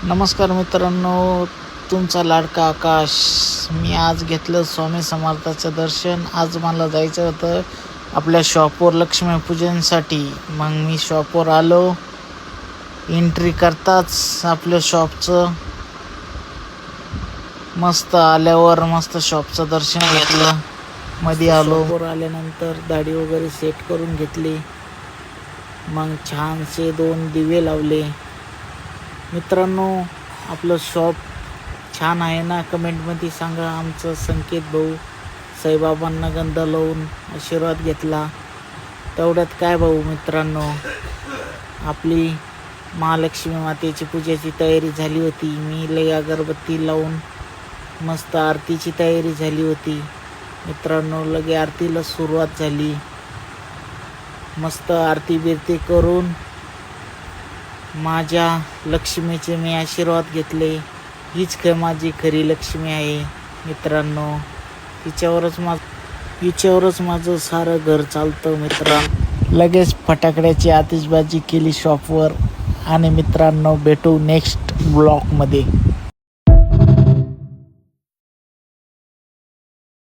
नमस्कार मित्रांनो, तुमचा लाडका आकाश. मी आज घेतलं स्वामी समर्थाचं दर्शन. आज मला जायचं होतं आपल्या शॉपवर लक्ष्मीपूजनसाठी. मग मी शॉपवर आलो. एंट्री करताच आपल्या शॉपचं मस्त आल्यावर मस्त शॉपचं दर्शन घेतलं. मध्ये आलो. शॉपवर आल्यानंतर दाढी वगैरे सेट करून घेतली. मग छानसे 2 दिवे लावले. मित्रांनो, आपलं शॉप छान आहे ना? कमेंटमध्ये सांगा. आमचं संकेत भाऊ साईबाबांना गंध लावून आशीर्वाद घेतला. तेवढ्यात काय भाऊ मित्रांनो, आपली महालक्ष्मी मातेची पूजेची तयारी झाली होती. मी लई अगरबत्ती लावून मस्त आरतीची तयारी झाली होती. मित्रांनो, लगे आरतीला सुरुवात झाली. मस्त आरती बिरती करून माझ्या लक्ष्मीचे मी आशीर्वाद घेतले. हीच काय माझी खरी लक्ष्मी आहे मित्रांनो. हिच्यावरच माझं सारं घर चालतं मित्रांनो. लगेच फटाकड्याची आतिषबाजी केली शॉपवर. आणि मित्रांनो, भेटू नेक्स्ट ब्लॉगमध्ये.